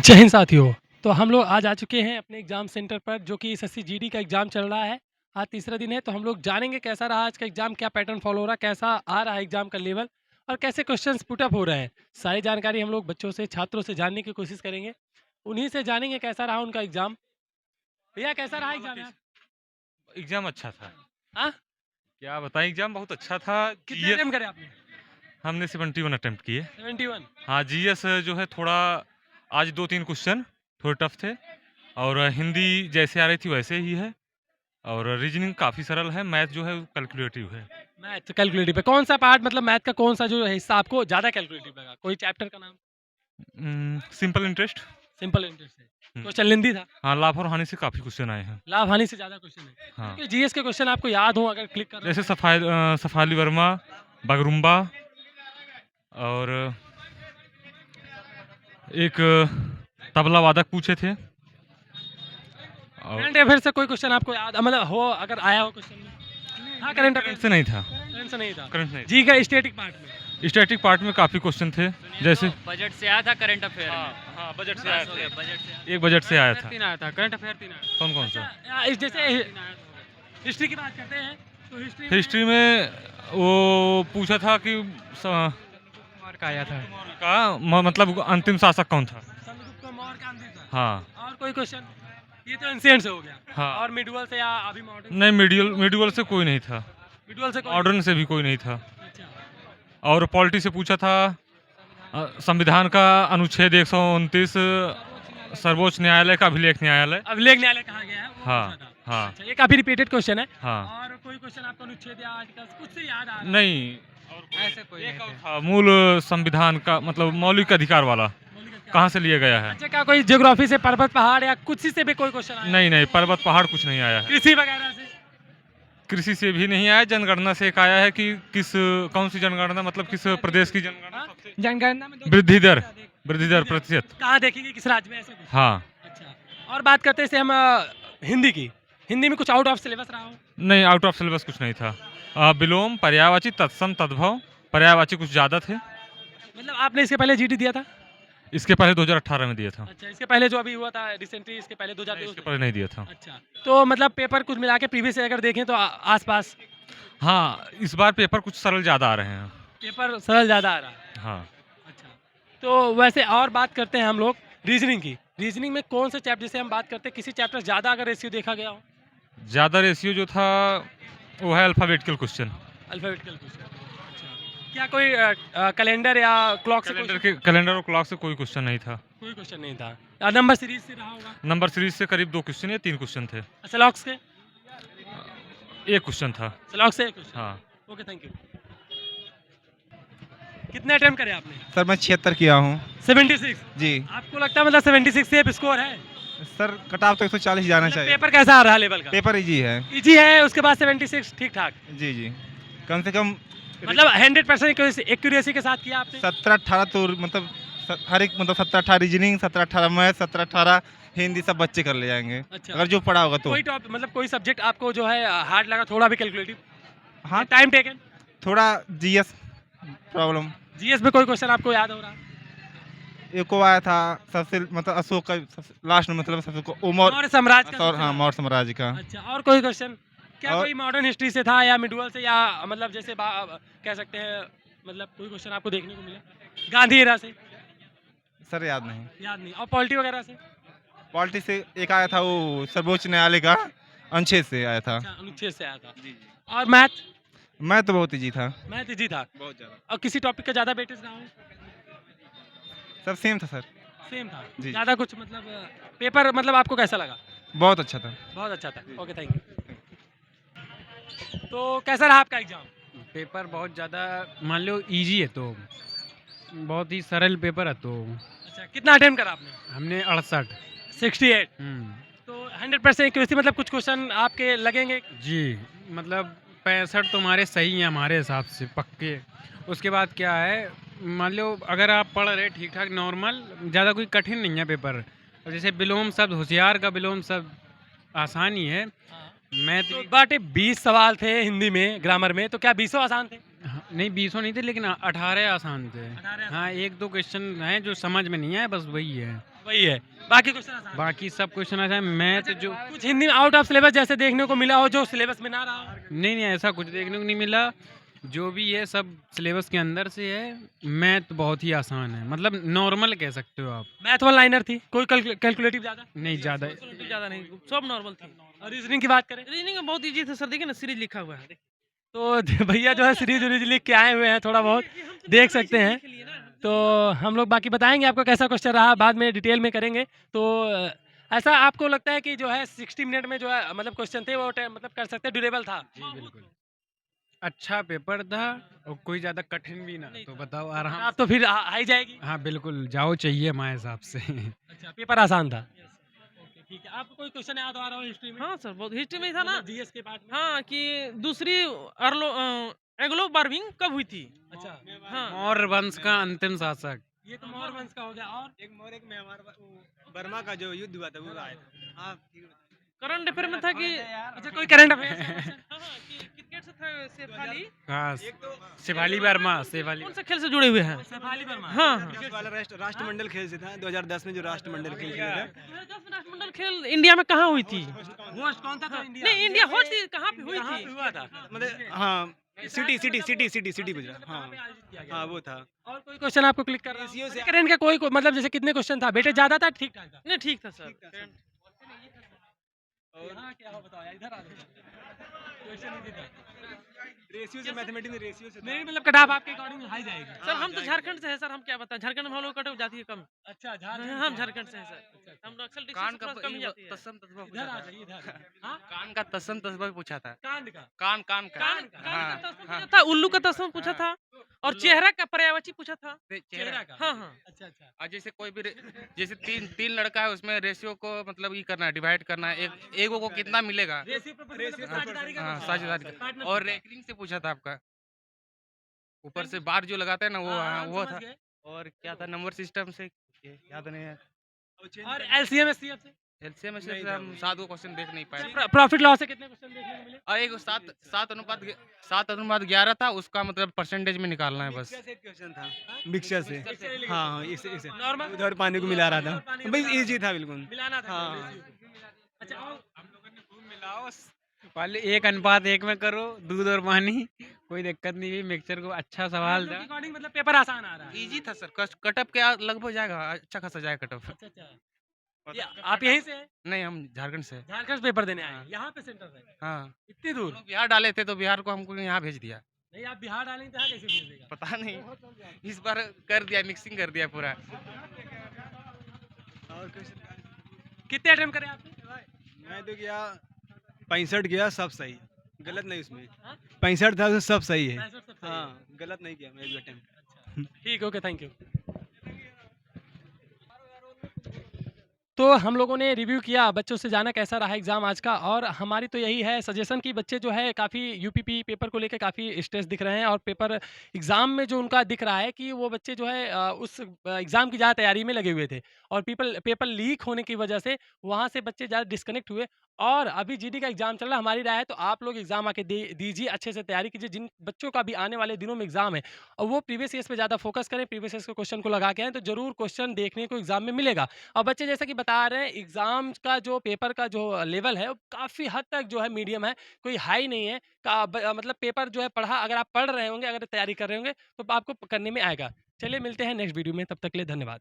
जय हिंद साथियों। तो हम लोग आज आ चुके हैं अपने एग्ज़ाम सेंटर पर जो कि एसएससी जीडी का एग्ज़ाम चल रहा है। आज तीसरा दिन है तो हम लोग जानेंगे कैसा रहा आज का एग्ज़ाम, क्या पैटर्न फ़ॉलो हो रहा है, कैसा आ रहा है एग्ज़ाम का लेवल और कैसे क्वेश्चंस पुट अप हो रहे हैं। सारी जानकारी हम लोग बच्चों से, छात्रों से जानने की कोशिश करेंगे। उन्हीं से जानेंगे कैसा रहा उनका एग्ज़ाम। भैया कैसा रहा एग्ज़ाम यार? एग्जाम अच्छा था। हाँ? क्या बताएं, एग्जाम बहुत अच्छा था। कितने जीएस अटेम्प्ट करे आपने? हमने 71 अटेम्प्ट किए। 71। हाँ, जीएस जो है थोड़ा, आज 2-3 क्वेश्चन थोड़े टफ थे, और हिंदी जैसे आ रही थी वैसे ही है, और रीजनिंग काफ़ी सरल है, मैथ जो है कैलकुलेटिव है। मैथ कैलकुलेटिव है। कौन सा पार्ट मतलब मैथ का कौन सा जो हिस्सा आपको ज़्यादा कैलकुलेटिव लगा? कोई चैप्टर का नाम? Simple interest. सिंपल इंटरेस्ट है। क्वेश्चन लेंदी था? हाँ, लाभ और हानि से काफ़ी क्वेश्चन आए हैं। लाभ हानि से ज़्यादा क्वेश्चन है। हाँ, क्योंकि जीएस के क्वेश्चन आपको याद हो अगर क्लिक कर रहे जैसे हो। सफाली वर्मा, बगरुम्बा, और एक तबला वादक पूछे थे। और करंट अफेयर से कोई क्वेश्चन आपको याद मतलब हो अगर आया हो क्वेश्चन में? हाँ करंट अफेयर करंट से नहीं था। करंट से नहीं था। करंट नहीं। जी का स्टैटिक पार्ट में। स्टैटिक पार्ट में काफ़ी क्वेश्चन थे, जैसे बजट से आया था करंट अफेयर हाँ, में। हाँ, बजट से बस आया हो गया, था। बजट से एक बजट से आया था। 3 आया था, करंट अफेयर 3 आया था। कौन सा? जैसे हिस्ट्री की बात करते हैं तो हिस्ट्री में वो पूछा था कि मार्क आया था। मतलब अंतिम शासक कौन था? समुद्रगुप्त मौर्य का अंतिम था। हाँ, और कोई क्वेश्चन? ये तो एंशिएंट से हो गया। हाँ। और मिडवल से या अभी मॉडर्न? नहीं, मिडियल से कोई नहीं था। मिडवल से कोई? मॉडर्न से भी कोई नहीं था। अच्छा। और पॉलिटी से पूछा था, संविधान का अनुच्छेद 129, सर्वोच्च न्यायालय का अभिलेख न्यायालय। अभिलेख न्यायालय कहा गया है वो हाँ, पूछा था। हाँ, अच्छा, ये काफी रिपीटेड क्वेश्चन है। हाँ। और कोई क्वेश्चन आपको अनुच्छेद या आर्टिकल कुछ से याद आ रहा है? नहीं, ऐसे कोई एक नहीं और थे। था, मूल संविधान का मतलब मौलिक अधिकार वाला, मौलिक अधिकार। कहाँ से लिया गया है? अच्छा, क्या कोई ज्योग्राफी से पर्वत पहाड़ या कुछ से भी कोई क्वेश्चन आया? नहीं, नहीं, पर्वत पहाड़ कुछ नहीं आया है। कृषि वगैरह से? कृषि से भी नहीं आया। जनगणना से एक आया है कि कौन सी जनगणना, मतलब किस प्रदेश की जनगणना सबसे जनगणना में वृद्धि दर प्रतिशत। कहाँ देखेंगे किस राज्य में ऐसा कुछ? हाँ। अच्छा, और बात करते हैं जैसे हम हिंदी की। हिंदी में कुछ आउट ऑफ सिलेबस रहा हो? नहीं, आउट ऑफ सिलेबस कुछ नहीं था। विलोम, पर्यायवाची, तत्सम, तद्भव, पर्यायवाची कुछ ज़्यादा थे। मतलब आपने इसके पहले जीडी दिया था? इसके पहले 2018 में दिया था। अच्छा, इसके पहले जो अभी हुआ था रिसेंटली, इसके पहले नहीं, 2023 इसके में? पहले नहीं दिया था। अच्छा, तो मतलब पेपर कुछ मिला के प्रीवियस से अगर देखें तो आसपास हाँ, इस बार पेपर कुछ सरल ज़्यादा आ रहे हैं। पेपर सरल ज़्यादा आ रहा है। हाँ। अच्छा, तो वैसे और बात करते हैं हम लोग रीजनिंग की। रीजनिंग में कौन से चैप्टर, जैसे हम बात करते हैं किसी चैप्टर ज़्यादा अगर रेशियो देखा गया हो? ज़्यादा रेशियो जो था वो है अल्फ़ाबेटिकल क्वेश्चन। Alphabetical question. अच्छा, क्या कोई कैलेंडर या क्लॉक से कैलेंडर और क्लॉक से कोई क्वेश्चन नहीं था। कोई क्वेश्चन नहीं था? नंबर सीरीज से रहा होगा? नंबर सीरीज से करीब 2 क्वेश्चन या 3 क्वेश्चन थे। अच्छा, लॉक्स के? 1 क्वेश्चन था। लॉक्स से एक क्वेश्चन? हाँ। Okay, thank you. कितने अटेम्प्ट करे आपने? सर मैं 76 किया हूँ। 76? जी आपको लगता है मतलब 76 सेफ स्कोर है? सर, कट-ऑफ तो 140 जाना मतलब चाहिए। पेपर कैसा आ रहा है लेवल का? पेपर इजी है। इजी है, उसके बाद 76 ठीक ठाक? जी जी, कम से कम मतलब 100% एक्यूरेसी के साथ किया आपने? 17-18 तो मतलब हर एक मतलब 17-18 रीजनिंग, 17-18 मैथ, 17-18 हिंदी सब बच्चे कर ले जाएंगे। अच्छा। अगर जो पढ़ा होगा तो। कोई टॉप मतलब कोई सब्जेक्ट आपको जो है हार्ड लगा थोड़ा भी कैलकुलेटिव? हाँ, टाइम टेकन? थोड़ा जीएस प्रॉब्लम। जीएस में कोई क्वेश्चन आपको याद हो रहा है? एक को आया था सबसे मतलब अशोक का लास्ट में, मतलब सबसे उमर। मौर्य साम्राज्य का? हाँ, मौर्य साम्राज्य का। अच्छा, और कोई क्वेश्चन? क्या और- कोई मॉडर्न हिस्ट्री से था या मिडवल से, या मतलब जैसे कह सकते हैं मतलब कोई क्वेश्चन आपको देखने को मिला गांधी एरा से? सर याद नहीं। याद नहीं। और पॉलिटी वगैरह से? पॉलिटी से एक आया था, वो सर्वोच्च न्यायालय का अनुच्छेद से आया था। अच्छा, अनुच्छेद से आया था। और मैथ? मैं तो बहुत इजी था। मैथ इजी था। बहुत ज़्यादा। और किसी टॉपिक का ज़्यादा वेटेज रहा हो? सब सेम था सर। सेम था? जी। ज़्यादा कुछ मतलब पेपर मतलब आपको कैसा लगा? बहुत अच्छा था। बहुत अच्छा था। Okay, thank you. तो कैसा रहा आपका एग्जाम? पेपर बहुत ज़्यादा मान लो इजी है, तो बहुत ही सरल पेपर है। तो अच्छा, कितना अटेम्प्ट करा आपने? हमने 68। 68? तो 100% एक्यूरेसी मतलब कुछ क्वेश्चन आपके लगेंगे? जी, मतलब 65 तो हमारे सही हैं हमारे हिसाब से पक्के। उसके बाद क्या है, मान लो अगर आप पढ़ रहे ठीक ठाक नॉर्मल, ज़्यादा कोई कठिन नहीं है पेपर। और जैसे विलोम शब्द, होशियार का विलोम शब्द आसान ही है। मैथ तो बट 20 सवाल थे हिंदी में, ग्रामर में, तो क्या 20 आसान थे? हाँ, नहीं 20 नहीं थे, लेकिन 18 आसान थे। 18 हाँ, 1-2 क्वेश्चन हैं जो समझ में नहीं आए, बस वही है। वही है, बाकी क्वेश्चन आसान है। बाकी सब क्वेश्चन आसान है। मैथ जो कुछ हिंदी में आउट ऑफ सिलेबस जैसे देखने को मिला हो जो सिलेबस में ना रहा हो? नहीं, ऐसा कुछ देखने को नहीं मिला। जो भी है सब सिलेबस के अंदर से है। मैथ बहुत ही आसान है, मतलब नॉर्मल कह सकते हो आप। मैथ वन लाइनर थी, कोई कैलकुलेटिव ज़्यादा? नहीं ज़्यादा। ज़्यादा नहीं, सब नॉर्मल थी। और रीजनिंग की बात करें रीजनिंग में बहुत इजी था सर, देखिए ना सीरीज लिखा हुआ है। तो भैया जो है सीरीज उरीज लिख के आए हुए हैं, थोड़ा बहुत देख सकते हैं। तो हम लोग बाकी बताएंगे आपको कैसा क्वेश्चन रहा, बाद में डिटेल में करेंगे। तो ऐसा आपको लगता है कि जो है 60 मिनट में जो है मतलब क्वेश्चन थे वो मतलब कर सकते हैं, ड्यूरेबल था? जी, बिल्कुल। अच्छा पेपर था और कोई ज़्यादा कठिन भी ना, तो बताओ आराम आप तो फिर आई जाएगी। हाँ, बिल्कुल जाओ चाहिए हमारे हिसाब से। अच्छा, पेपर आसान था। ओके, ठीक है। आपको कोई क्वेश्चन याद आ रहा हो हिस्ट्री में? हाँ सर, बहुत हिस्ट्री में ही था ना। जीएस के पार्ट में? हाँ, कि दूसरी एंग्लो बार्बिंग कब हुई थी? अच्छा, हाँ, मौर्य वंश का अंतिम शासक। ये तो मौर्य वंश का हो गया। और एक मौर्य एक मेवाड़ बर्मा का जो युद्ध हुआ था वो आया था। हाँ, ठीक है। करंट अफेयर में था कि अच्छा, कोई करंट अफेयर्स का क्वेश्चन? हाँ, हाँ, कि क्रिकेट से था शेफाली। हाँ, शिवाली वर्मा, शिवाली कौन से खेल से जुड़े हुए हैं? शेफाली वर्मा। हाँ, हाँ। क्रिकेट वाला राष्ट्रमंडल खेल से था 2010 में जो राष्ट्रमंडल खेल खेले थे। 2010 में राष्ट्रमंडल खेल इंडिया में कहाँ हुई थी? होस्ट कौन था? तो इंडिया। नहीं, इंडिया होस्ट कहाँ पे हुई कहाँ थी? पे हुआ था? मतलब हाँ, सिटी गुजरात। हाँ, हाँ वो था। और कोई क्वेश्चन आपको क्लिक कर रहा रेशियो से है? करंट का कोई मतलब जैसे कितने क्वेश्चन था? बेटे ज्यादा था, ठीक ठाक था? नहीं, ठीक था सर। और हाँ, क्या हो बताओ यार, इधर आ जाओ। क्वेश्चन इजी था। रेशियो से मैथमेटिक्स में रेशियो से नहीं मतलब कटाप आपके अकॉर्डिंग हाई जाएगी। सर हम तो झारखंड से है सर, हम क्या बताएं, झारखंड में हम लोग कट ऑफ जाती है कम। अच्छा, हम झारखंड से हैं सर। हम लोग अक्सर कान डिस्ट्रिक्ट का से कम ही जाती है। तसम तस्बा इधर पूछा आ था। जाइए इधर। हाँ, कान का तसम तस्बा पूछा था। कांड का। कान कान का कान का हाँ, तस्म हाँ। पूछा था, उल्लू का तस्म पूछा था, और चेहरा का पर्यायवाची पूछा था। चेहरा का। हाँ, हाँ। अच्छा अच्छा। और जैसे कोई भी जैसे तीन लड़का है उसमें रेशियो को मतलब ये करना है, डिवाइड करना है। एक को कितना मिलेगा। रेशियो प्रपोर्शनल मतलब साझेदारी का हाँ, क्वेश्चन। साझेदारी का। पार्टनरशिप और का। रैंकिंग से पूछा था आपका, ऊपर से बार जो लगाते हैं ना वो, हाँ, हाँ, हम वो समझ था। गए। और क्या था, नंबर सिस्टम से याद नहीं है। और एलसीएम एचसीएफ से? एलसीएम से हम 7 क्वेश्चन देख नहीं पाए। प्रॉफिट लॉस से कितने क्वेश्चन देखने को मिले? और एक 7:7 था, उसका मतलब परसेंटेज में निकालना है बस। मिक्सचर से एक क्वेश्चन था। मिक्सचर से। हाँ, हाँ, इसे नॉर्मल उधर पानी को मिला रहा और पानी था। को भाई मिला रहा इजी था बिल्कुल। मिलाना था हाँ। ratio को। अच्छा, और मिलाओ पहले 1:1 में करो, दूध और पानी, कोई दिक्कत नहीं हुई। मिक्सचर को अच्छा सवाल था। अकॉर्डिंग मतलब पेपर आसान आ रहा है। इजी था सर, कटअप के लगभग जाएगा, अच्छा खासा जाएगा कटअप। अच्छा अच्छा। ये आप यहीं से हैं? नहीं, हम झारखंड से हैं। झारखंड से पेपर देने आए हैं। यहाँ पे सेंटर है? हाँ, इतनी दूर? लोग बिहार डाले थे तो बिहार को हमको यहाँ भेज दिया। नहीं, आप बिहार डालेंगे तो यहाँ कैसे भेज देगा? पता नहीं, इस बार कर दिया, मिक्सिंग कर दिया पूरा। और क्वेश्चन कितने अटेम्प्ट करे आपने? मैं तो गया 65 गया, सब सही है। गलत नहीं उसमें। हाँ? 65 था उसमें सब सही है। 65 सब सही है। हाँ, गलत नहीं किया मैं एक भी अटेम्प्ट। ठीक, ओके, थैंक यू। तो हम लोगों ने रिव्यू किया बच्चों से, जाना कैसा रहा एग्ज़ाम आज का, और हमारी तो यही है सजेशन कि बच्चे जो है काफ़ी यूपीपी पेपर को लेकर काफ़ी स्ट्रेस दिख रहे हैं, और पेपर एग्ज़ाम में जो उनका दिख रहा है कि वो बच्चे जो है उस एग्ज़ाम की ज़्यादा तैयारी में लगे हुए थे, और पेपर लीक होने की वजह से वहाँ से बच्चे ज़्यादा डिस्कनेक्ट हुए। और अभी जीडी का एग्ज़ाम चल रहा है, हमारी राय है तो आप लोग एग्ज़ाम आके दीजिए, अच्छे से तैयारी कीजिए। जिन बच्चों का भी आने वाले दिनों में एग्ज़ाम है और वो प्रीवियस ईयर्स पे ज़्यादा फोकस करें, प्रीवियस ईयर्स के क्वेश्चन को लगा के आएँ तो ज़रूर क्वेश्चन देखने को एग्ज़ाम में मिलेगा। और बच्चे जैसा कि बता रहे हैं एग्ज़ाम का जो पेपर का जो लेवल है वो काफ़ी हद तक जो है मीडियम है, कोई हाई नहीं है। मतलब पेपर जो है पढ़ा, अगर आप पढ़ रहे होंगे, अगर तैयारी कर रहे होंगे तो आपको करने में आएगा। चलिए मिलते हैं नेक्स्ट वीडियो में, तब तक के लिए धन्यवाद।